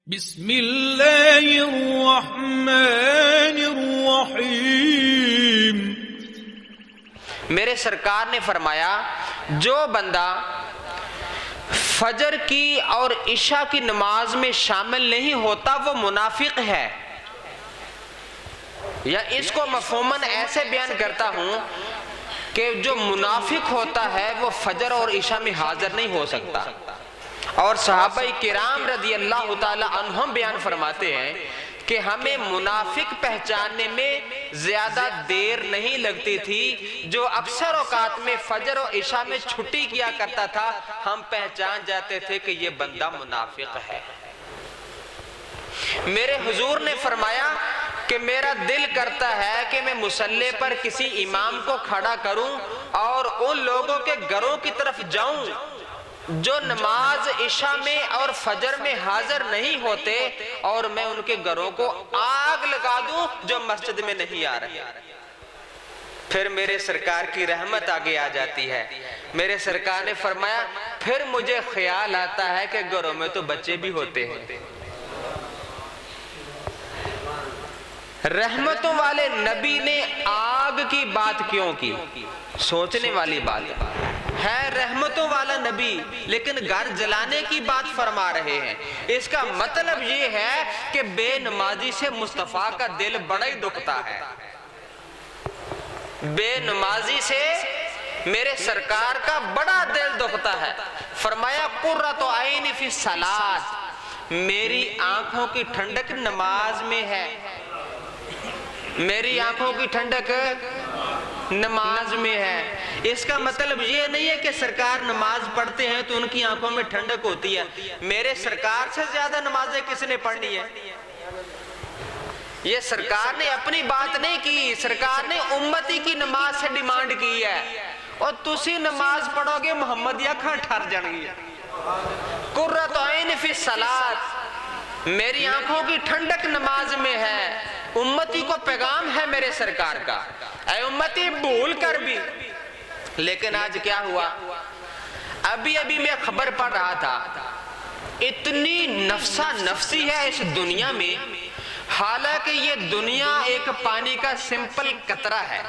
بسم اللہ الرحمن الرحیم۔ میرے سرکار نے فرمایا جو بندہ فجر کی اور عشاء کی نماز میں شامل نہیں ہوتا وہ منافق ہے، یا اس کو مفہوماً ایسے بیان کرتا ہوں کہ جو منافق ہوتا ہے وہ فجر اور عشاء میں حاضر نہیں ہو سکتا۔ اور صحابہ کرام رضی اللہ تعالی عنہم بیان فرماتے ہیں کہ ہمیں منافق پہچاننے میں زیادہ دیر نہیں لگتی تھی، جو اکثر اوقات میں فجر و عشاء میں چھٹی کیا کرتا تھا ہم پہچان جاتے تھے کہ یہ بندہ منافق ہے۔ میرے حضور نے فرمایا کہ میرا دل کرتا ہے کہ میں مصلی پر کسی امام کو کھڑا کروں اور ان لوگوں کے گھروں کی طرف جاؤں جو نماز عشاء میں اور فجر میں حاضر نہیں ہوتے، اور میں ان کے گھروں کو آگ لگا دوں جو مسجد میں نہیں آ رہے۔ پھر میرے سرکار کی رحمت آگے آ جاتی ہے۔ میرے سرکار نے فرمایا پھر مجھے خیال آتا ہے کہ گھروں میں تو بچے بھی ہوتے ہیں۔ رحمتوں والے نبی نے آگ کی بات کیوں کی؟ سوچنے والی بات ہے، رحمتوں والا نبی لیکن گھر جلانے کی بات فرما رہے ہیں۔ اس کا مطلب یہ ہے کہ بے نمازی سے مصطفیٰ کا دل بڑا ہی دکھتا ہے۔ بے نمازی سے میرے سرکار کا بڑا دل دکھتا ہے۔ فرمایا قرۃ عین فی الصلاۃ، میری آنکھوں کی ٹھنڈک نماز میں ہے، میری آنکھوں کی ٹھنڈک نماز میں ہے۔ اس کا مطلب یہ نہیں ہے کہ سرکار نماز پڑھتے ہیں تو ان کی آنکھوں میں ٹھنڈک ہوتی ہے۔ میرے سرکار سے زیادہ نمازیں کس نے پڑھنی ہے؟ یہ سرکار نے اپنی بات نہیں کی، سرکار نے امتی کی نماز سے ڈیمانڈ کی ہے۔ اور تسی نماز پڑھو گے محمد یا کھاں ٹھر جان گی۔ قرۃ عین فی الصلاۃ، میری آنکھوں کی ٹھنڈک نماز میں ہے۔ امتی کو پیغام ہے میرے سرکار کا، اے امتی بھول کر بھی۔ لیکن آج کیا ہوا؟ ابھی میں خبر پڑھ رہا تھا، اتنی نفسا نفسی ہے اس دنیا میں، حالانکہ یہ دنیا ایک پانی کا سمپل قطرہ ہے،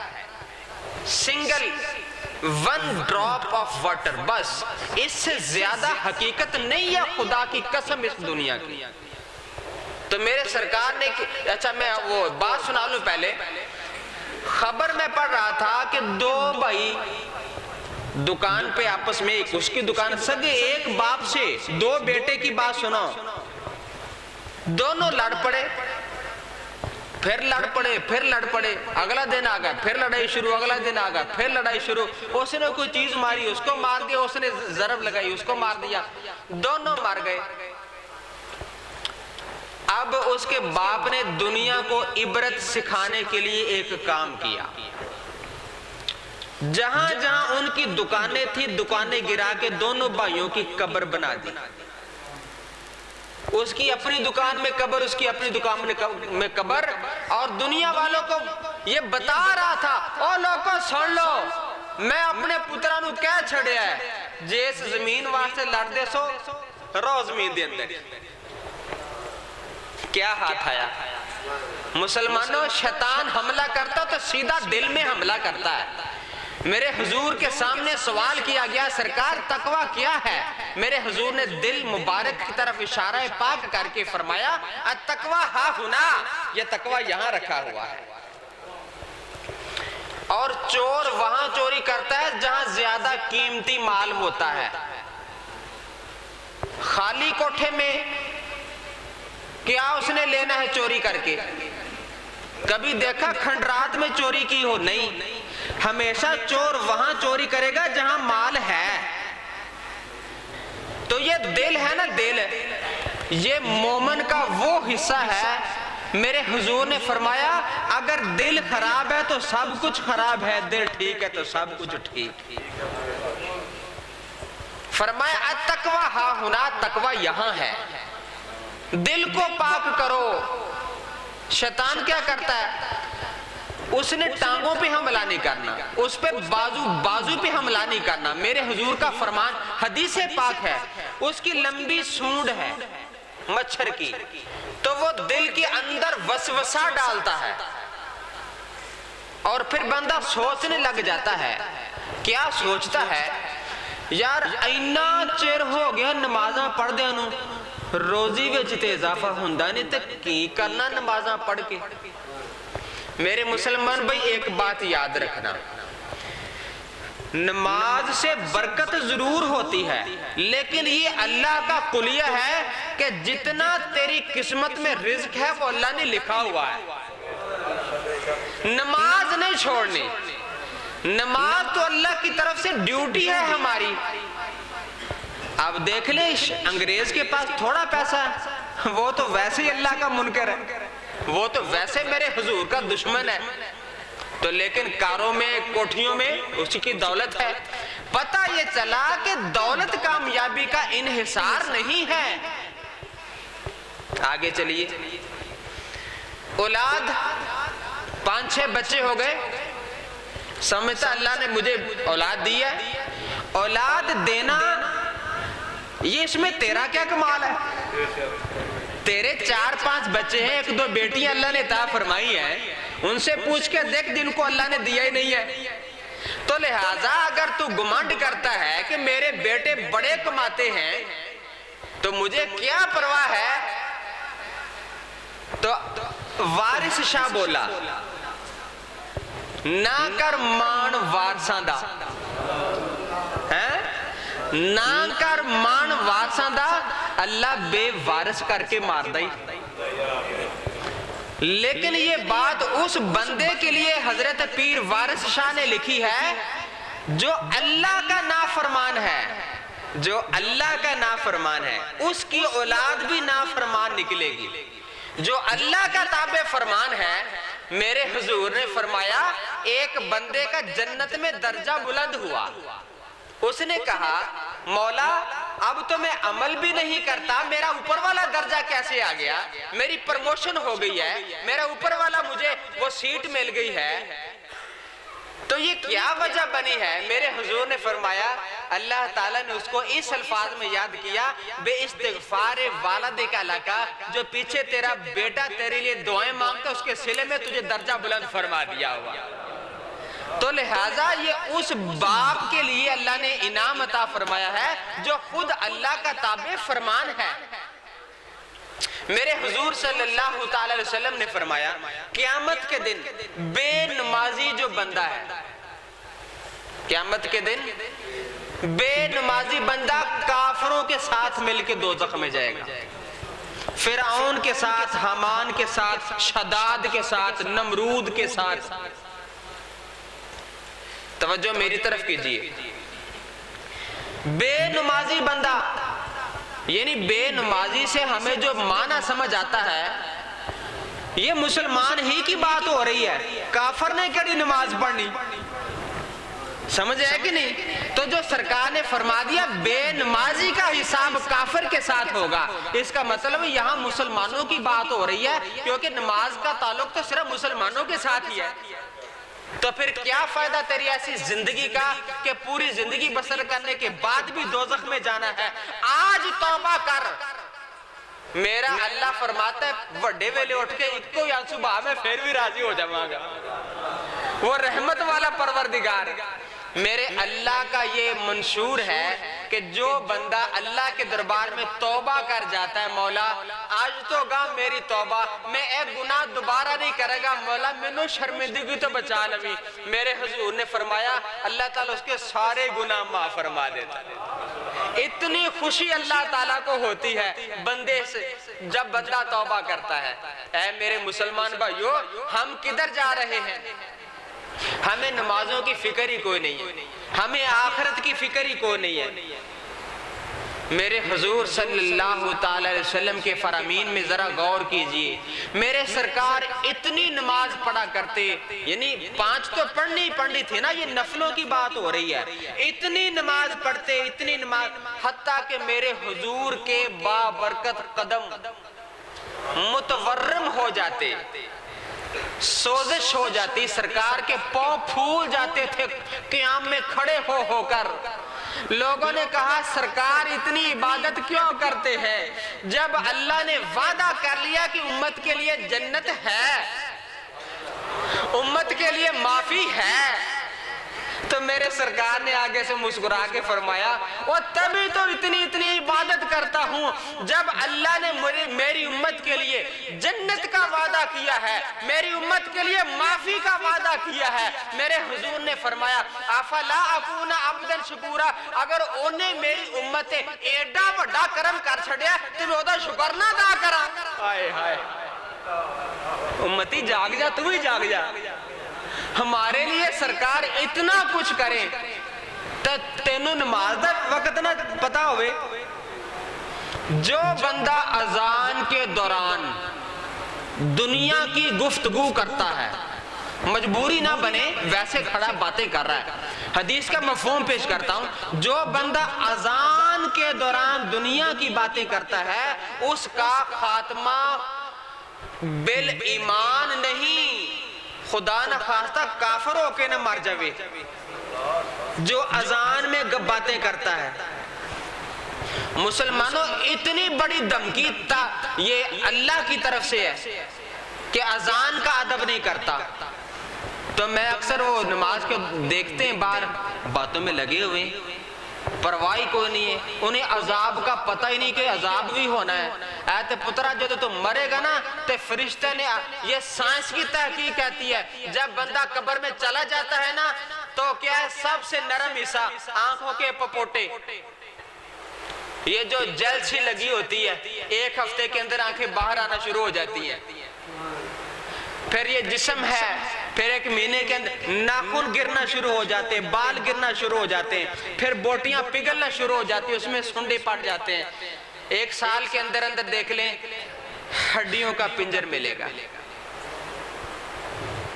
single one drop of water, بس اس سے زیادہ حقیقت نہیں ہے، خدا کی قسم اس دنیا کی۔ تو میرے سرکار نے اچھا میں وہ بات سنا لوں پہلے۔ خبر میں پڑھ رہا تھا کہ دو بھائی دکان پہ آپس میں، ایک اس کی دکان، سگے ایک باپ سے دو بیٹے کی بات سنو، دونوں لڑ پڑے، پھر لڑ پڑے، پھر لڑ پڑے، اگلا دن آ گیا پھر لڑائی شروع، اگلا دن آ گیا پھر لڑائی شروع۔ اس نے کوئی چیز ماری، اس کو مار دیا، اس نے ضرب لگائی، اس کو مار دیا، دونوں مار گئے۔ اب اس کے باپ نے دنیا کو عبرت سکھانے کے لیے ایک کام کیا، جہاں جہاں ان کی دکانیں تھی دکانیں گرا کے دونوں بھائیوں کی قبر بنا دی۔ اس کی اپنی دکان میں قبر، اس کی اپنی دکان میں قبر، اور دنیا والوں کو یہ بتا رہا تھا او لوگوں سن لو، میں اپنے پترا نو کہہ چھڑیا ہے جس زمین واسطے لڑ دے سو رو زمین دے اندر۔ کیا ہاتھ آیا؟ مسلمانوں، شیطان حملہ کرتا تو سیدھا دل میں حملہ کرتا ہے۔ میرے حضور کے سامنے سوال کیا گیا سرکار تقویٰ کیا ہے؟ میرے حضور نے دل مبارک کی طرف اشارہ پاک کر کے فرمایا التقویٰ ہا ہنا، یہ تقویٰ یہاں رکھا ہوا ہے۔ اور چور وہاں چوری کرتا ہے جہاں زیادہ قیمتی مال ہوتا ہے۔ خالی کوٹھے میں کیا اس نے لینا ہے چوری کر کے؟ کبھی دیکھا کھنڈرات میں چوری کی ہو؟ نہیں، ہمیشہ چور وہاں چوری کرے گا جہاں مال ہے۔ تو یہ دل ہے نا، دل، یہ مومن کا وہ حصہ ہے۔ میرے حضور نے فرمایا اگر دل خراب ہے تو سب کچھ خراب ہے، دل ٹھیک ہے تو سب کچھ ٹھیک۔ فرمایا التقویٰ ہا ہنا، تقویٰ یہاں ہے، دل کو پاک کرو۔ شیطان کیا کرتا ہے؟ اس نے ٹانگوں پہ حملہ نہیں کرنا، اس پہ بازو پہ حملہ نہیں کرنا۔ میرے حضور کا فرمان حدیث پاک ہے، اس کی لمبی سونڈ ہے، मच्छर की, तो वो दिल के अंदर वसवसा डालता है और फिर बंदा सोचने लग जाता है। क्या सोचता है? यार इन्ना चिर हो गया नमाज़ां पढ़दे नूं, रोजी विच ते इजाफा हुंदा नहीं, ते की करना नमाज़ां पढ़ के। मेरे मुसलमान भाई एक बात याद रखना, नमाज से बरकत जरूर होती है, लेकिन ये अल्लाह का कुलिया है कि जितना तेरी किस्मत में रिज्क है वो अल्लाह ने लिखा हुआ है। नमाज नहीं छोड़नी, नमाज तो अल्लाह की तरफ से ड्यूटी है हमारी। अब देख ले, अंग्रेज के पास थोड़ा पैसा है, वो तो वैसे ही अल्लाह का मुनकर है, वो तो वैसे मेरे हुजूर का दुश्मन है, तो लेकिन कारों में कोठियों में उसकी दौलत है। पता ये चला कि दौलत कामयाबी का इन्हिसार नहीं है। आगे चलिए, औलाद 5-6 बच्चे हो गए, समझता अल्लाह ने मुझे औलाद दी है। औलाद देना ये इसमें तेरा क्या कमाल है? तेरे 4-5 बच्चे हैं, 1-2 बेटियां अल्लाह ने अता फरमाई है, उनसे पूछ के देख जिनको अल्लाह ने दिया ही नहीं है। तो लिहाजा अगर तू गुमंड करता है कि मेरे बेटे बड़े कमाते हैं तो मुझे क्या परवाह है, तो वारिस शाह बोला, ना कर मान वारसां दा, ना कर मान वारसां दा, अल्लाह बेवारिस करके मारदा ही। लेकिन ये बात उस बंदे के लिए हजरत पीर वारिस शाह ने लिखी है जो अल्लाह का नाफरमान है, जो अल्लाह का नाफरमान है, उसकी औलाद भी नाफरमान निकलेगी। जो अल्लाह का ताबे फरमान है, मेरे हुजूर ने फरमाया एक बंदे का जन्नत में दर्जा बुलंद हुआ। उसने कहा मौला अब तो मैं अमल भी नहीं करता, मेरा ऊपर वाला दर्जा कैसे आ गया? मेरी प्रमोशन हो गई है, मेरा ऊपर वाला मुझे वो सीट मिल गई है, तो ये क्या वजह बनी है? मेरे हुजूर ने फरमाया अल्लाह ताला ने उसको इस अल्फाज में याद किया, बे इस्तिगफार वालिद का लका, जो पीछे तेरा बेटा तेरे लिए दुआएं मांगता उसके सिले में तुझे दर्जा बुलंद फरमा दिया हुआ। तो लिहाजा ये उस बाप के लिए अल्लाह ने इनाम अता फरमाया है जो खुद अल्लाह का ताबे फरमान है। मेरे हुजूर सल्लल्लाहु ताला अलैहि वसल्लम ने फरमाया क़यामत के दिन बेनमाजी जो बंदा है, क़यामत के दिन बेनमाजी बंदा काफरों के साथ मिलकर दोज़ख में जाएगा, फिरऔन के साथ, हामान के साथ, शदाद के साथ, नमरूद के साथ। तवज्जो मेरी तरफ कीजिए, बेनमाजी बंदा, यानी बेनमाजी से हमें जो माना समझ आता है ये मुसलमान ही की बात हो रही है, काफर ने कड़ी नमाज पढ़नी, समझ है कि नहीं? तो जो सरकार ने फरमा दिया बेनमाजी का हिसाब काफिर के साथ होगा, इसका मतलब यहाँ मुसलमानों की बात हो रही है, क्योंकि नमाज का ताल्लुक तो सिर्फ मुसलमानों के साथ ही है। तो फिर क्या फायदा तेरी ऐसी जिंदगी का कि पूरी जिंदगी बसर करने के बाद भी दोज़ख में जाना है? आज तौबा कर। मेरा अल्लाह फरमाता है बड़े वेले उठ के इको या सुबह में फिर भी राजी हो जाऊंगा, वो रहमत वाला परवरदिगार। मेरे अल्लाह का ये मंशूर है कि जो बंदा अल्लाह के दरबार में तौबा कर जाता है, मौला आज तो गा मेरी तौबा, मैं एक गुनाह दोबारा नहीं करेगा, मौला मैनू शर्मिंदगी तो बचा लवी। मेरे हुजूर ने फरमाया अल्लाह ताला उसके सारे गुनाह माफ फरमा देता है। इतनी खुशी अल्लाह ताला को होती है बंदे से जब बंदा तौबा करता है। ऐ मेरे मुसलमान भाइयों, हम किधर जा रहे हैं? हमें नमाजों की फिक्र ही कोई नहीं है, हमें आखिरत की फिक्र ही कोई नहीं है। मेरे हुजूर सल्लल्लाहु ताला अलैहि वसल्लम के फरामीन में जरा गौर कीजिए। मेरे सरकार इतनी नमाज पढ़ा करते, यानी 5 तो पढ़नी पढ़नी थी ना, ये नफलों की बात हो रही है। इतनी नमाज पढ़ते, इतनी नमाज, हत्ता कि मेरे हुजूर के बाबरकत कदम मुतवर्रम हो जाते, सोजिश हो जाती, सरकार के पांव फूल जाते थे क़याम में खड़े हो होकर। لوگوں نے کہا سرکار اتنی عبادت کیوں کرتے ہیں؟ جب اللہ نے وعدہ کر لیا کہ امت کے لیے جنت ہے، امت کے لیے معافی ہے، تو میرے سرکار نے آگے سے مسکرا کے فرمایا وہ تبھی تو اتنی عبادت کرتا ہوں جب اللہ نے میری امت کے لیے جنت کا وعدہ کیا ہے، میری امت کے لیے معافی کا وعدہ کیا ہے۔ میرے حضور نے فرمایا افلا اکون عبدا شکورا، اگر انہیں میری امت ایڈا بڑا کرم کر چھڑیا تو میں اودا شکر نہ ادا کرا۔ ہائے ہائے امتی جاگ جا، تو ہی جاگ جا، ہمارے لیے سرکار اتنا کچھ کریں تو تینوں نماز دا وقت نہ پتا ہوئے۔ جو بندہ اذان کے دوران دنیا کی گفتگو کرتا ہے، مجبوری نہ بنے ویسے کھڑا باتیں کر رہا ہے، حدیث کا مفہوم پیش کرتا ہوں، جو بندہ اذان کے دوران دنیا کی باتیں کرتا ہے اس کا خاتمہ بالایمان نہیں، خدا نہ خواستہ کافر ہو کے نہ مر جاوے۔ جو اذان میں باتیں کرتا ہے، مسلمانوں اتنی بڑی دھمکی یہ اللہ کی طرف سے ہے کہ اذان کا ادب نہیں کرتا، تو میں اکثر وہ نماز کے دیکھتے ہیں باہر باتوں میں لگے ہوئے، پرواہ کوئی نہیں ہے، انہیں عذاب کا پتہ ہی نہیں کہ عذاب بھی ہونا ہے۔ اے پترا جو تو مرے گا نا تو فرشتے نے، یہ سائنس کی تحقیق کہتی ہے، جب بندہ قبر میں چلا جاتا ہے نا تو کیا ہے سب سے نرم حصہ آنکھوں کے پپوٹے، یہ جو جیل سی لگی ہوتی ہے، ایک ہفتے کے اندر آنکھیں باہر آنا شروع ہو جاتی ہیں، پھر یہ جسم ہے، پھر ایک مہینے کے اندر ناخن گرنا شروع ہو جاتے ہیں، بال گرنا شروع ہو جاتے ہیں، پھر بوٹیاں پگھلنا شروع ہو جاتی ہیں، اس میں سنڈے پڑ جاتے ہیں۔ ایک سال کے اندر دیکھ لیں ہڈیوں کا پنجر ملے گا۔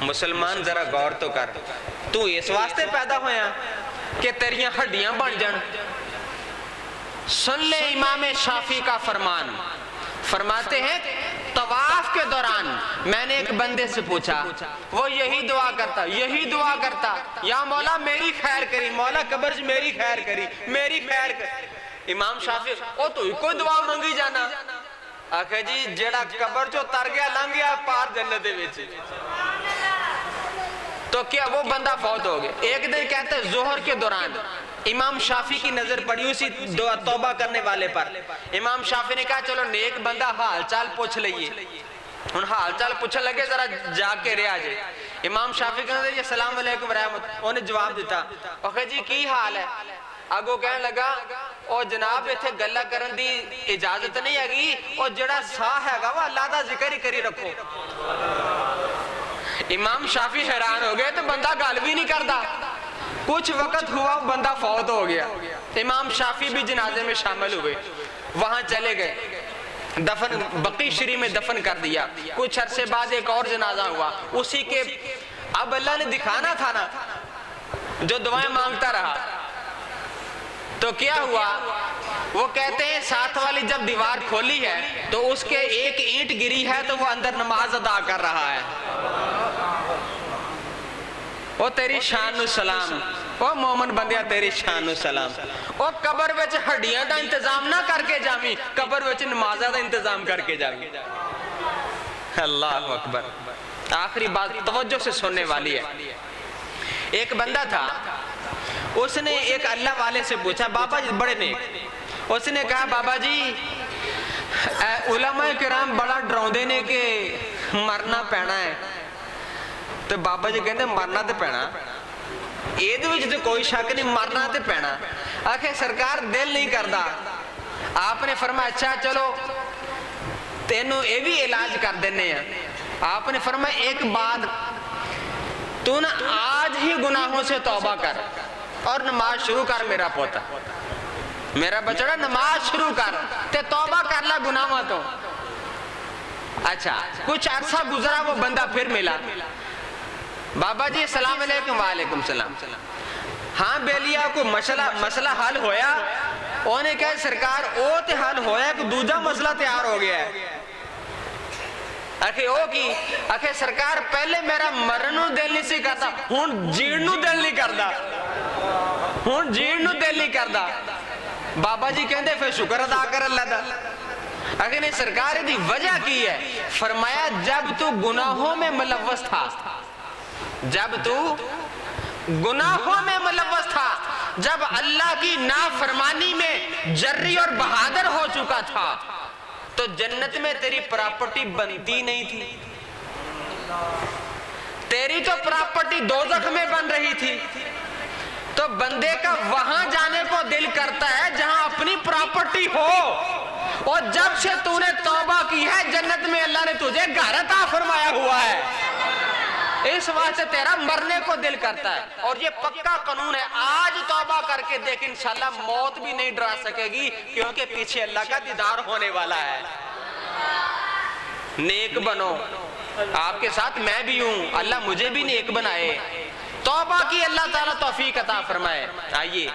مسلمان ذرا غور تو کر، تو اس واسطے پیدا ہویا کہ تیریاں ہڈیاں بن جان۔ سن لے امام شافعی کا فرمان، فرماتے ہیں طواف کے دوران میں نے ایک بندے سے پوچھا، وہ یہی دعا کرتا یا مولا میری خیر کری، مولا قبر سے میری خیر کری، میری خیر کری۔ امام شافعی او تو کوئی دعا مانگی جانا، آکھے جی جیڑا قبر چو تر گیا لنگ گیا پار جنت دے وچ، تو کیا وہ بندہ فوت ہو گیا۔ ایک دن کہتے ہیں ظہر کے دوران امام شافعی کی نظر پڑی اسی توبہ کرنے والے پر، امام شافعی نے کہا چلو نیک بندہ حال چال پوچھ لئیے، ان حال چال پوچھنے لگے ذرا جاگ کے رہا جائے۔ امام شافعی کہنے لگے السلام علیکم ورحمت، انہیں جواب دیتا، اوکے جی کی حال ہے؟ آگو کہنے لگا او جناب ایتھے گلہ کرن دی اجازت نہیں ہے گی، او جڑا ساہ ہے گا وہ اللہ دا ذکر ہی کری رکھو۔ امام شافعی حیران ہو گئے تو بندہ گال بھی نہیں کردا، کچھ وقت ہوا بندہ فوت ہو گیا۔ امام شافعی بھی جنازے میں شامل ہوئے، وہاں چلے گئے، دفن بقی شریف میں دفن کر دیا۔ کچھ عرصے بعد ایک اور جنازہ ہوا، اسی کے اب اللہ نے دکھانا تھا نا، جو دعائیں مانگتا رہا تو کیا ہوا، وہ کہتے ہیں ساتھ والی جب دیوار کھولی ہے تو اس کے ایک اینٹ گری ہے تو وہ اندر نماز ادا کر رہا ہے۔ او تیری شان و سلام، او مومن بندیا تیری شان و سلام، او قبر وچ ہڈیاں دا انتظام نہ کر کے جامی، قبر وچ نمازہ دا انتظام کر کے جامی۔ اللہ اکبر۔ آخری بات توجہ سے سننے والی ہے۔ ایک بندہ تھا، اس نے ایک اللہ والے سے پوچھا، بابا جی بڑے نیک، اس نے کہا بابا جی علماء کرام بڑا ڈراؤندے نے کہ مرنا پینا ہے، تو بابا جی کہتے مرنا تے پینا، یہ تو کوئی شک نہیں، مرنا تے پینا۔ آخر سرکار دل نہیں کردا، آپ نے فرمایا اچھا چلو تینوں یہ بھی علاج کر دینے ہیں۔ آپ نے فرمایا ایک بات، تو نا آج ہی گناہوں سے توبہ کر اور نماز شروع کر میرا پوتا، میرا بچڑا نماز شروع کر تے توبہ کر لا گناہوں تو۔ اچھا کچھ عرصہ گزرا، وہ بندہ پھر ملا، بابا جی السلام علیکم، وعلیکم السلام، ہاں بیلیا کو مسئلہ حل ہویا؟ انہیں کہا سرکار او تے حل ہویا کہ دوجا مسئلہ تیار ہو گیا ہے۔ آخے سرکار پہلے میرا مرنوں دل نہیں سی کرتا، ہون جیڑنوں دل نہیں کرتا۔ ہن جین نو دل نہیں کردا. بابا جی کہندے پھر شکر ادا کر اللہ دا. اگر نہیں سرکار دی وجہ کی ہے؟ فرمایا جب تو گناہوں میں ملوث تھا، جب تو گناہوں میں ملوث تھا، جب اللہ کی نافرمانی میں جری اور بہادر ہو چکا تھا، تو جنت میں تیری پراپرٹی بنتی نہیں تھی. تیری تو پراپرٹی دوزخ میں بن رہی تھی. تو بندے کا وہاں جانے کو دل کرتا ہے جہاں اپنی پراپرٹی ہو. اور جب سے تو نے توبہ کی ہے، جنت میں اللہ نے تجھے گھر عطا فرمایا ہوا ہے. اس واسطے تیرا مرنے کو دل کرتا ہے. اور یہ پکا قانون ہے. آج توبہ کر کے دیکھ، انشاءاللہ موت بھی نہیں ڈرا سکے گی، کیونکہ پیچھے اللہ کا دیدار ہونے والا ہے. نیک بنو. آپ کے ساتھ میں بھی ہوں، اللہ مجھے بھی نیک بنائے. توبہ کی اللہ تعالیٰ توفیق عطا فرمائے. آئیے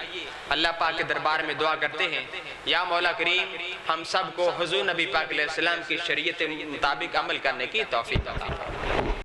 اللہ پاک کے دربار میں دعا کرتے ہیں، یا مولا کریم ہم سب کو حضور نبی پاک علیہ السلام کی شریعت مطابق عمل کرنے کی توفیق عطا فرمائے.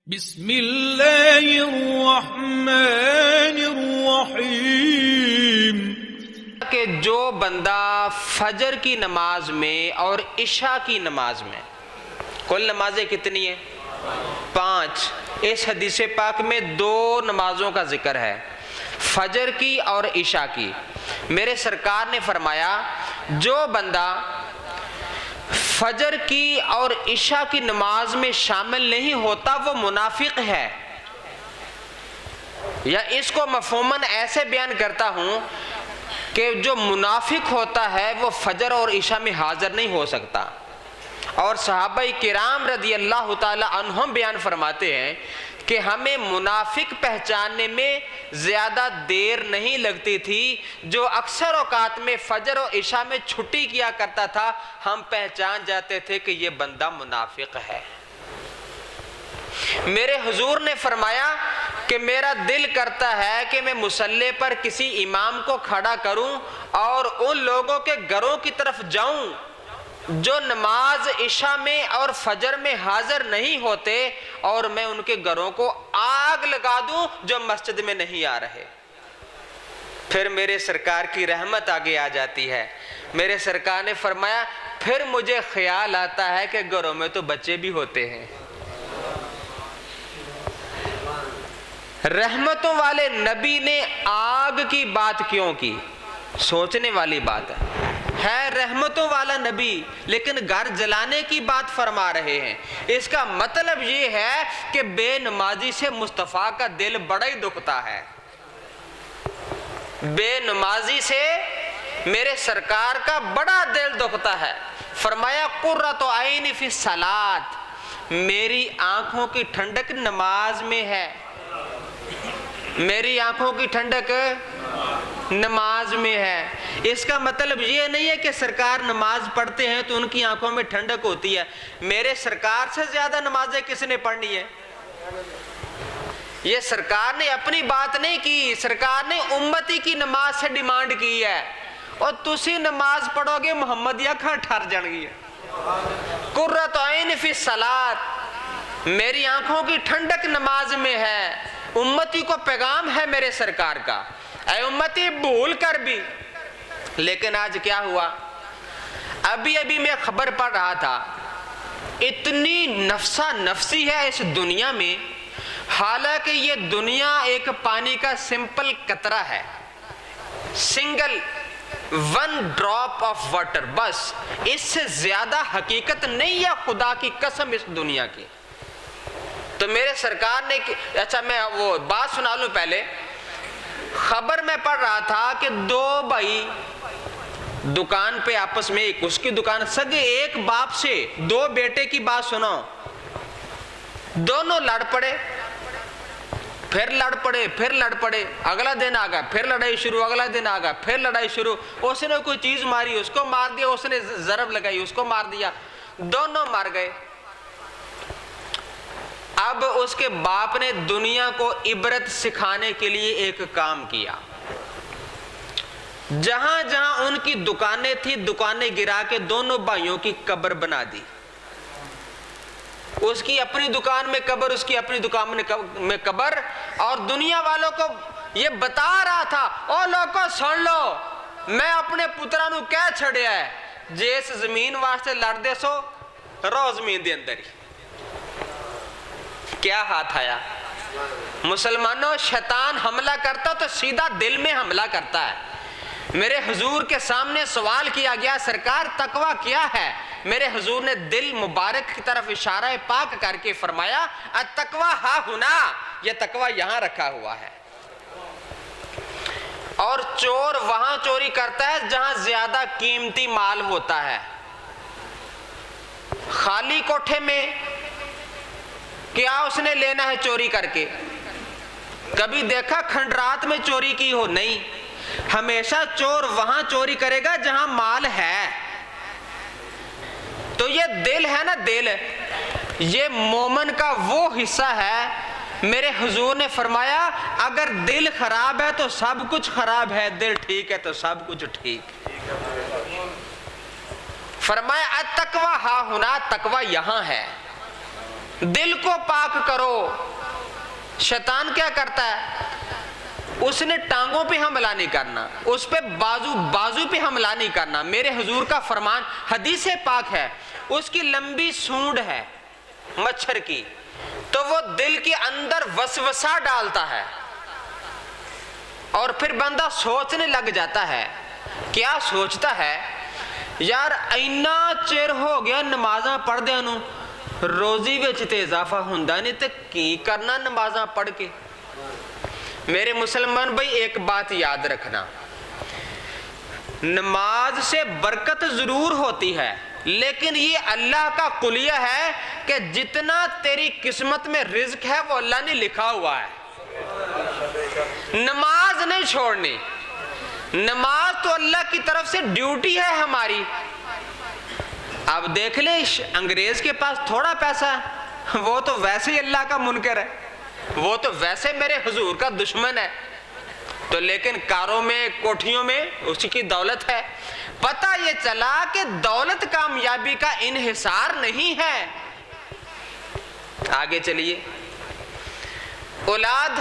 بسم اللہ الرحمن الرحیم کہ جو بندہ فجر کی نماز میں اور عشاء کی نماز میں، کل نمازیں کتنی ہیں؟ 5۔ اس حدیث پاک میں 2 نمازوں کا ذکر ہے، فجر کی اور عشاء کی۔ میرے سرکار نے فرمایا جو بندہ فجر کی اور عشاء کی نماز میں شامل نہیں ہوتا وہ منافق ہے، یا اس کو مفہوماً ایسے بیان کرتا ہوں کہ جو منافق ہوتا ہے وہ فجر اور عشاء میں حاضر نہیں ہو سکتا۔ اور صحابہ کرام رضی اللہ تعالی عنہم بیان فرماتے ہیں کہ ہمیں منافق پہچاننے میں زیادہ دیر نہیں لگتی تھی، جو اکثر اوقات میں فجر و عشاء میں چھٹی کیا کرتا تھا ہم پہچان جاتے تھے کہ یہ بندہ منافق ہے۔ میرے حضور نے فرمایا کہ میرا دل کرتا ہے کہ میں مصلی پر کسی امام کو کھڑا کروں اور ان لوگوں کے گھروں کی طرف جاؤں جو نماز عشاء میں اور فجر میں حاضر نہیں ہوتے، اور میں ان کے گھروں کو آگ لگا دوں جو مسجد میں نہیں آ رہے۔ پھر میرے سرکار کی رحمت آگے آ جاتی ہے۔ میرے سرکار نے فرمایا پھر مجھے خیال آتا ہے کہ گھروں میں تو بچے بھی ہوتے ہیں۔ رحمتوں والے نبی نے آگ کی بات کیوں کی؟ سوچنے والی بات ہے رحمتوں والا نبی لیکن گھر جلانے کی بات فرما رہے ہیں۔ اس کا مطلب یہ ہے کہ بے نمازی سے مصطفیٰ کا دل بڑا ہی دکھتا ہے، بے نمازی سے میرے سرکار کا بڑا دل دکھتا ہے۔ فرمایا قرۃ عین فی الصلاۃ، میری آنکھوں کی ٹھنڈک نماز میں ہے، میری آنکھوں کی ٹھنڈک نماز میں ہے۔ اس کا مطلب یہ نہیں ہے کہ سرکار نماز پڑھتے ہیں تو ان کی آنکھوں میں ٹھنڈک ہوتی ہے۔ میرے سرکار سے زیادہ نمازیں کس نے پڑھنی ہے؟ یہ سرکار نے اپنی بات نہیں کی، سرکار نے امتی کی نماز سے ڈیمانڈ کی ہے۔ اور تسی نماز پڑھو گے محمدیہ کھاں ٹھر جان گی۔ قرۃ عین فی الصلاۃ، میری آنکھوں کی ٹھنڈک نماز میں ہے۔ امتی کو پیغام ہے میرے سرکار کا، اے امتی بھول کر بھی۔ لیکن آج کیا ہوا؟ ابھی میں خبر پڑھ رہا تھا، اتنی نفسا نفسی ہے اس دنیا میں، حالانکہ یہ دنیا ایک پانی کا سمپل قطرہ ہے، سنگل 1 ڈراپ آف واٹر، بس اس سے زیادہ حقیقت نہیں ہے خدا کی قسم اس دنیا کی۔ تو میرے سرکار نے اچھا میں وہ بات سنا لوں پہلے۔ خبر میں پڑھ رہا تھا کہ 2 بھائی دکان پہ آپس میں، اس کی دکان سگے ایک باپ سے 2 بیٹے کی بات سنو، دونوں لڑ پڑے، پھر لڑ پڑے، پھر لڑ پڑے، اگلا دن آ گیا پھر لڑائی شروع، اگلا دن آ گیا پھر لڑائی شروع۔ اس نے کوئی چیز ماری اس کو مار دیا، اس نے ضرب لگائی اس کو مار دیا، دونوں مار گئے۔ اب اس کے باپ نے دنیا کو عبرت سکھانے کے لیے ایک کام کیا، جہاں جہاں ان کی دکانیں تھی دکانیں گرا کے دونوں بھائیوں کی قبر بنا دی، اس کی اپنی دکان میں قبر، اس کی اپنی دکان میں قبر، اور دنیا والوں کو یہ بتا رہا تھا او لوگوں سن لو، میں اپنے پترا نو کہہ چھڑیا ہے جس زمین واسطے لڑ دے سو رو زمین دے اندر ہی۔ کیا ہاتھ آیا؟ مسلمانوں شیطان حملہ کرتا تو سیدھا دل میں حملہ کرتا ہے۔ میرے حضور کے سامنے سوال کیا گیا سرکار تقوی کیا ہے؟ میرے حضور نے دل مبارک کی طرف اشارہ پاک کر کے فرمایا التقوی ہا ہنا، یہ تقوی یہاں رکھا ہوا ہے۔ اور چور وہاں چوری کرتا ہے جہاں زیادہ قیمتی مال ہوتا ہے۔ خالی کوٹھے میں کیا اس نے لینا ہے چوری کر کے؟ کبھی دیکھا کھنڈرات میں چوری کی ہو؟ نہیں، ہمیشہ چور وہاں چوری کرے گا جہاں مال ہے۔ تو یہ دل ہے نا، دل یہ مومن کا وہ حصہ ہے۔ میرے حضور نے فرمایا اگر دل خراب ہے تو سب کچھ خراب ہے، دل ٹھیک ہے تو سب کچھ ٹھیک۔ فرمایا التقوی ہا ہنا، تقوی یہاں ہے۔ دل کو پاک کرو. شیطان کیا کرتا ہے؟ اس نے ٹانگوں پہ حملہ نہیں کرنا, اس پہ بازو پہ حملہ نہیں کرنا. میرے حضور کا فرمان حدیث پاک ہے, اس کی لمبی سونڈ ہے مچھر کی, تو وہ دل کے اندر وسوسہ ڈالتا ہے اور پھر بندہ سوچنے لگ جاتا ہے. کیا سوچتا ہے؟ یار اینا چیر ہو گیا نمازاں پڑھ دیا نو, روزی وچ تے اضافہ ہوندا نہیں تے کی کرنا نمازاں پڑھ کے. میرے مسلمان بھائی ایک بات یاد رکھنا, نماز سے برکت ضرور ہوتی ہے, لیکن یہ اللہ کا قلیہ ہے کہ جتنا تیری قسمت میں رزق ہے وہ اللہ نے لکھا ہوا ہے. نماز نہیں چھوڑنی, نماز تو اللہ کی طرف سے ڈیوٹی ہے ہماری. اب دیکھ لیں انگریز کے پاس تھوڑا پیسہ ہے, وہ تو ویسے ہی اللہ کا منکر ہے, وہ تو ویسے میرے حضور کا دشمن ہے, تو لیکن کاروں میں کوٹھیوں میں اسی کی دولت ہے. پتہ یہ چلا کہ دولت کامیابی کا انحصار نہیں ہے. آگے چلیے, اولاد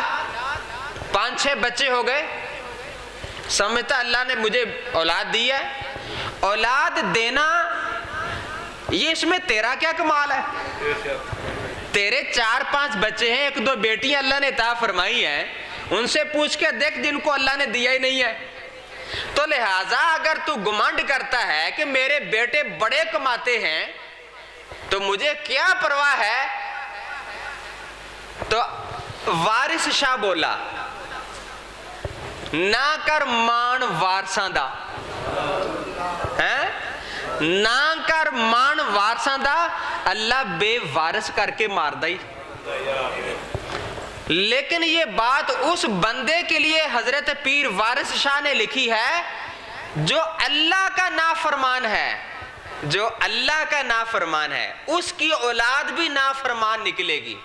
5-6 بچے ہو گئے, سمجھتا اللہ نے مجھے اولاد دی ہے. اولاد دینا یہ اس میں تیرا کیا کمال ہے؟ تیرے 4-5 بچے ہیں, 1-2 بیٹیاں اللہ نے عطا فرمائی ہیں, ان سے پوچھ کے دیکھ جن کو اللہ نے دیا ہی نہیں ہے. تو لہٰذا اگر تو گمانڈ کرتا ہے کہ میرے بیٹے بڑے کماتے ہیں تو مجھے کیا پرواہ ہے, تو وارث شاہ بولا نہ کر مان وارثاں دا, نہ کر مان وارثاں دا, اللہ بے وارث کر کے مار دائی. لیکن یہ بات اس بندے کے لیے حضرت پیر وارث شاہ نے لکھی ہے جو اللہ کا نافرمان ہے, جو اللہ کا نافرمان ہے اس کی اولاد بھی نافرمان نکلے گی.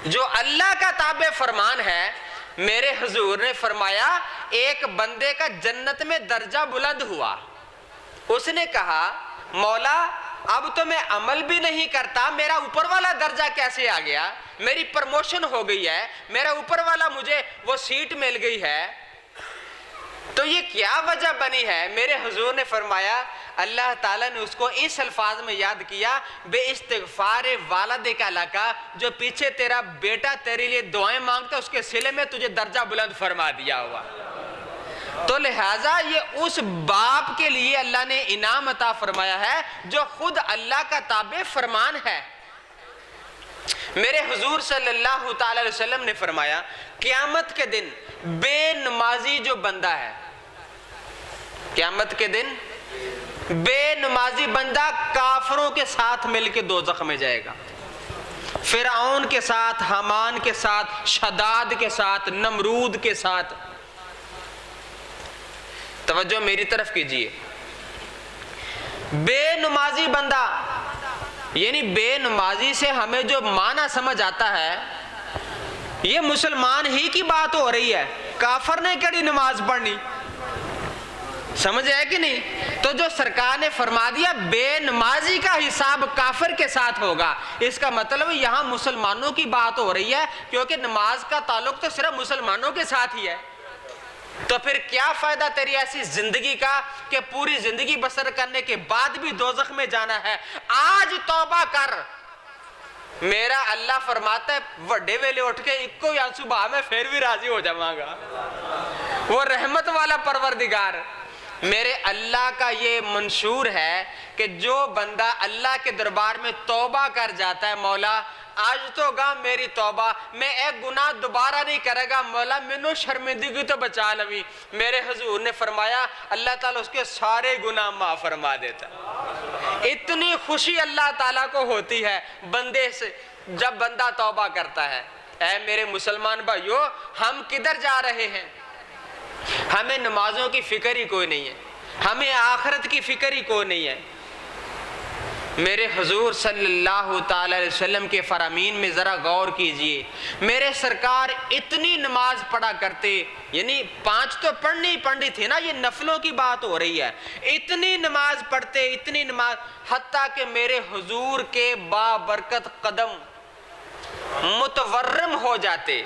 جو اللہ کا تابع فرمان ہے, میرے حضور نے فرمایا ایک بندے کا جنت میں درجہ بلند ہوا. اس نے کہا مولا اب تو میں عمل بھی نہیں کرتا, میرا اوپر والا درجہ کیسے آ گیا؟ میری پرموشن ہو گئی ہے, میرا اوپر والا مجھے وہ سیٹ مل گئی ہے, تو یہ کیا وجہ بنی ہے؟ میرے حضور نے فرمایا اللہ تعالیٰ نے اس کو اس الفاظ میں یاد کیا, بے استغفار والد کا لکا, جو پیچھے تیرا بیٹا تیرے لیے دعائیں مانگتا اس کے صلے میں تجھے درجہ بلند فرما دیا ہوا. تو لہٰذا یہ اس باپ کے لیے اللہ نے انعام عطا فرمایا ہے جو خود اللہ کا تابع فرمان ہے. میرے حضور صلی اللہ تعالی علیہ وسلم نے فرمایا قیامت کے دن بے نمازی جو بندہ ہے, قیامت کے دن بے نمازی بندہ کافروں کے ساتھ مل کے دوزخ میں جائے گا, فرعون کے ساتھ, حامان کے ساتھ, شداد کے ساتھ, نمرود کے ساتھ. توجہ میری طرف کیجئے, بے نمازی بندہ یعنی بے نمازی سے ہمیں جو معنی سمجھ آتا ہے یہ مسلمان ہی کی بات ہو رہی ہے, کافر نے کیڑی نماز پڑھنی, سمجھ ہے کہ نہیں؟ تو جو سرکار نے فرما دیا بے نمازی کا حساب کافر کے ساتھ ہوگا, اس کا مطلب یہاں مسلمانوں کی بات ہو رہی ہے, کیونکہ نماز کا تعلق تو صرف مسلمانوں کے ساتھ ہی ہے. تو پھر کیا فائدہ تیری ایسی زندگی کا کہ پوری زندگی بسر کرنے کے بعد بھی دوزخ میں جانا ہے؟ آج توبہ کر. میرا اللہ فرماتا ہے وڈے ویلے اٹھ کے اکو یا صبح میں پھر بھی راضی ہو جاواں گا, وہ رحمت والا پروردگار. میرے اللہ کا یہ منشور ہے کہ جو بندہ اللہ کے دربار میں توبہ کر جاتا ہے, مولا آج تو گا میری توبہ, میں ایک گناہ دوبارہ نہیں کرے گا, مولا مینوں شرمندگی تو بچا لوی, میرے حضور نے فرمایا اللہ تعالیٰ اس کے سارے گناہ معاف فرما دیتا. اتنی خوشی اللہ تعالیٰ کو ہوتی ہے بندے سے جب بندہ توبہ کرتا ہے. اے میرے مسلمان بھائیو, ہم کدھر جا رہے ہیں؟ ہمیں نمازوں کی فکر ہی کوئی نہیں ہے, ہمیں آخرت کی فکر ہی کوئی نہیں ہے. میرے حضور صلی اللہ تعالی علیہ وسلم کے فرامین میں ذرا غور کیجئے. میرے سرکار اتنی نماز پڑھا کرتے, یعنی 5 تو پڑھنی ہی پڑھنی تھی نا, یہ نفلوں کی بات ہو رہی ہے. اتنی نماز پڑھتے, اتنی نماز, حتیٰ کہ میرے حضور کے بابرکت قدم متورم ہو جاتے,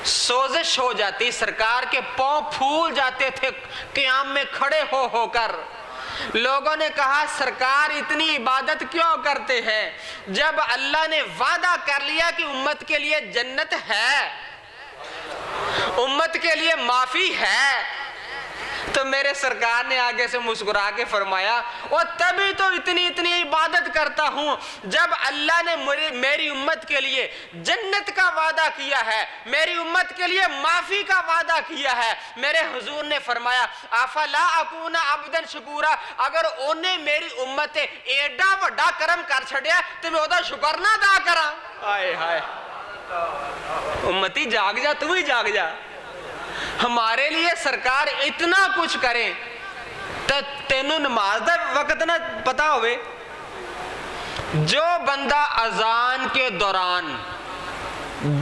سوزش ہو جاتی, سرکار کے پاؤں پھول جاتے تھے قیام میں کھڑے ہو کر. لوگوں نے کہا سرکار اتنی عبادت کیوں کرتے ہیں؟ جب اللہ نے وعدہ کر لیا کہ امت کے لیے جنت ہے, امت کے لیے معافی ہے, تو میرے سرکار نے آگے سے مسکرا کے فرمایا اور تبھی تو اتنی عبادت کرتا ہوں جب اللہ نے میری امت کے لیے جنت کا وعدہ کیا ہے, میری امت کے لیے معافی کا وعدہ کیا ہے. میرے حضور نے فرمایا افلا اکون عبدا شکورا, اگر انہیں میری امت ایڈا وڈا کرم کر چھڑیا تو میں اودا شکر نہ ادا کراں. ہائے ہائے امتی جاگ جا, تو ہی جاگ جا. ہمارے لیے سرکار اتنا کچھ کریں تو تینوں نماز دا وقت نہ پتا ہوئے. جو بندہ اذان کے دوران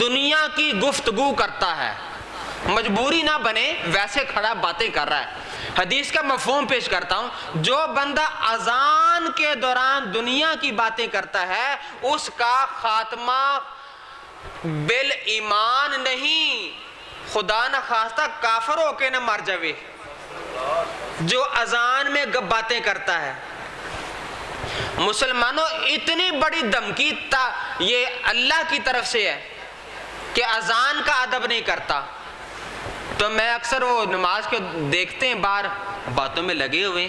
دنیا کی گفتگو کرتا ہے, مجبوری نہ بنے, ویسے کھڑا باتیں کر رہا ہے. حدیث کا مفہوم پیش کرتا ہوں, جو بندہ اذان کے دوران دنیا کی باتیں کرتا ہے اس کا خاتمہ بالایمان نہیں, خدا نہ خواستہ کافر ہو کے نہ مر جاوے. جو اذان میں باتیں کرتا ہے, مسلمانوں اتنی بڑی دھمکی یہ اللہ کی طرف سے ہے کہ اذان کا ادب نہیں کرتا. تو میں اکثر وہ نماز کے دیکھتے ہیں باہر باتوں میں لگے ہوئے,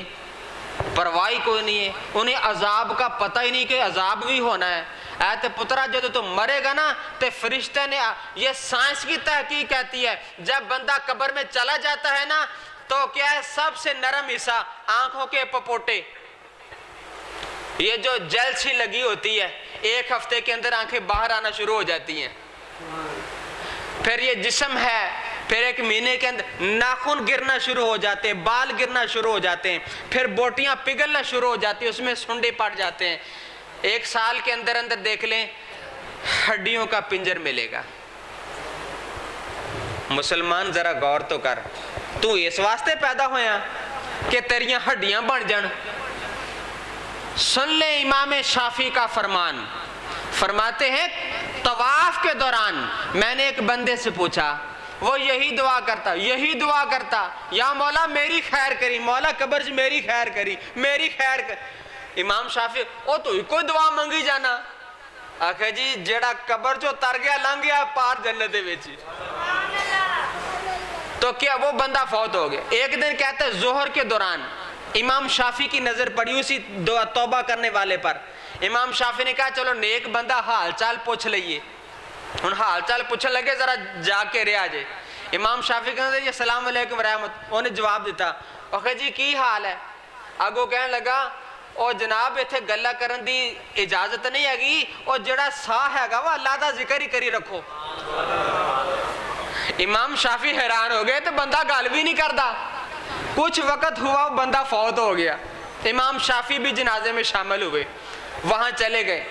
پرواہ کوئی نہیں ہے, انہیں عذاب کا پتہ ہی نہیں کہ عذاب بھی ہونا ہے. اے پترا جب تو مرے گا نا تو فرشتے نے, یہ سائنس کی تحقیق کہتی ہے, جب بندہ قبر میں چلا جاتا ہے نا تو کیا ہے, سب سے نرم حصہ آنکھوں کے پپوٹے, یہ جو جیل سی لگی ہوتی ہے, ایک ہفتے کے اندر آنکھیں باہر آنا شروع ہو جاتی ہیں. پھر یہ جسم ہے, پھر ایک مہینے کے اندر ناخن گرنا شروع ہو جاتے ہیں, بال گرنا شروع ہو جاتے ہیں, پھر بوٹیاں پگھلنا شروع ہو جاتی ہیں, اس میں سنڈے پڑ جاتے ہیں. ایک سال کے اندر دیکھ لیں ہڈیوں کا پنجر ملے گا. مسلمان ذرا غور تو کر, تو اس واسطے پیدا ہویا کہ تیریاں ہڈیاں بن جان. سن لیں امام شافعی کا فرمان, فرماتے ہیں طواف کے دوران میں نے ایک بندے سے پوچھا, وہ یہی دعا کرتا, یا مولا میری خیر کری, مولا قبر سے میری خیر کری, میری خیر کر. امام شافعی او تو ہی کوئی دعا منگی جانا. آکھے جی جیڑا قبر چو تر گیا لنگ گیا پار جنت دے وچ. تو کیا وہ بندہ فوت ہو گیا. ایک دن کہتا ہے ظہر کے دوران امام شافعی کی نظر پڑی اسی توبہ کرنے والے پر. امام شافعی نے کہا چلو نیک بندہ حال چال پوچھ لئیے. ان حال چال پوچھنے لگے ذرا جا کے رہا جے. امام شافعی کہتے ہیں السلام علیکم رحمت. انہیں جواب دیتا, اوکے جی کی حال ہے؟ اگو کہنے لگا او جناب ایتھے گلہ کرن دی اجازت نہیں ہے گی, او جڑا ساہ ہے گا وہ اللہ دا ذکر ہی کری رکھو. امام شافعی حیران ہو گئے تو بندہ گل بھی نہیں کردا. کچھ وقت ہوا بندہ فوت ہو گیا. امام شافعی بھی جنازے میں شامل ہوئے, وہاں چلے گئے,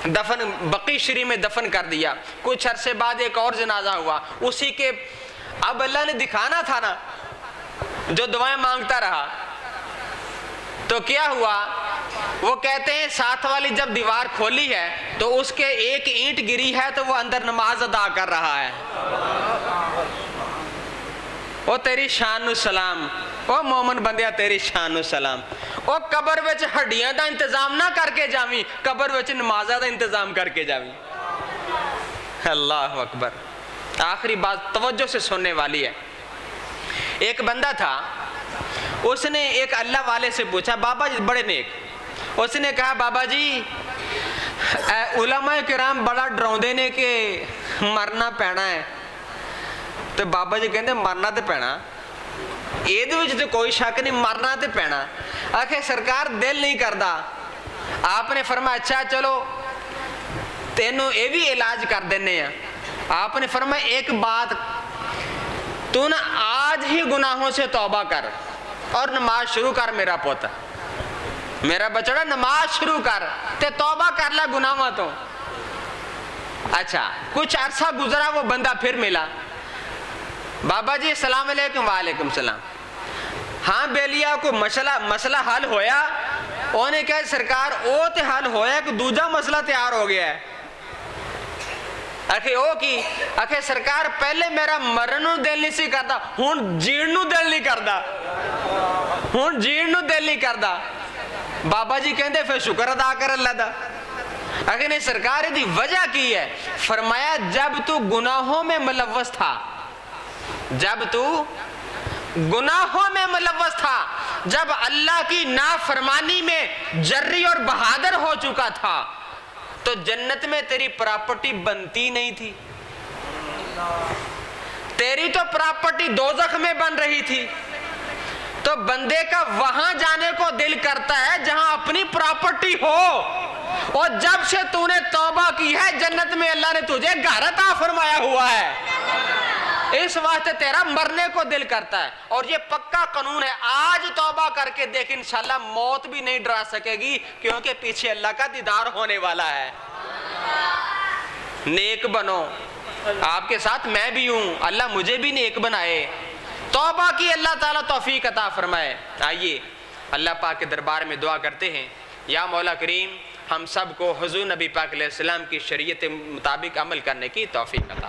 دفن بقی شریف میں دفن کر دیا. کچھ عرصے بعد ایک اور جنازہ ہوا اسی کے. اب اللہ نے دکھانا تھا نا, جو دعائیں مانگتا رہا. تو کیا ہوا, وہ کہتے ہیں ساتھ والی جب دیوار کھولی ہے تو اس کے ایک اینٹ گری ہے تو وہ اندر نماز ادا کر رہا ہے. او تیری شان و سلام, او مومن بندیا تیری شان و سلام. او قبر وچ ہڈیاں دا انتظام نہ کر کے جاویں, قبر وچ نمازہ دا انتظام کر کے جاویں. اللہ اکبر. آخری بات توجہ سے سننے والی ہے. ایک بندہ تھا, اس نے ایک اللہ والے سے پوچھا, بابا جی بڑے نیک, اس نے کہا بابا جی علماء کرام بڑا ڈراؤندے نے کہ مرنا پینا ہے. تو بابا جی کہتے مرنا تو پینا, ایدھ وچ تو کوئی شک نہیں, مرنا تو پینا. آخر سرکار دل نہیں کردا. آپ نے فرمایا اچھا چلو تینوں اے بھی علاج کر دینے ہیں. آپ نے فرمایا ایک بات, تو نا آج ہی گناہوں سے توبہ کر اور نماز شروع کر میرا پوتا, میرا بچڑا نماز شروع کر تے توبہ کر لے گناہوں تو. اچھا کچھ عرصہ گزرا, وہ بندہ پھر ملا. بابا جی السلام علیکم. وعلیکم السلام. ہاں بیلیا کو مسئلہ حل ہویا؟ انہیں کہا سرکار او تے حل ہویا کہ دوجا مسئلہ تیار ہو گیا ہے. आखे ओ की आखे सरकार पहले मेरा मरण नू दिल नहीं सी करदा, हुण जीण नू दिल नहीं करदा, हुण जीण नू दिल नहीं करदा। बाबा जी कहंदे फिर शुक्र अदा कर अल्लाह दा। आखे नहीं सरकार इहदी वजह की है? फरमाया जब तू गुनाहों में मुलव्वस था, जब तू गुनाहों में मुलव्वस था, जब अल्लाह की नाफरमानी में जर्री और बहादुर हो चुका था, तो जन्नत में तेरी प्रॉपर्टी बनती नहीं थी। तेरी तो प्रॉपर्टी दोजख में बन रही थी। तो बंदे का वहां जाने को दिल करता है जहां अपनी प्रॉपर्टी हो, और जब से तूने तौबा की है जन्नत में अल्लाह ने तुझे घर अता फरमाया हुआ है, इस वास्ते तेरा मरने को दिल करता है। और ये पक्का कानून है, आज तौबा करके देख इंशाल्लाह मौत भी नहीं डरा सकेगी, क्योंकि पीछे अल्लाह का दीदार होने वाला है। नेक बनो, आपके साथ मैं भी हूं, अल्लाह मुझे भी नेक बनाए। तौबा की अल्लाह ताला तौफीक अता फरमाए। आइए अल्लाह पाक के दरबार में दुआ करते हैं, या मौला करीम हम सबको हुजूर नबी पाक अलैहि सलाम की शरीयत मुताबिक अमल करने की तौफीक अता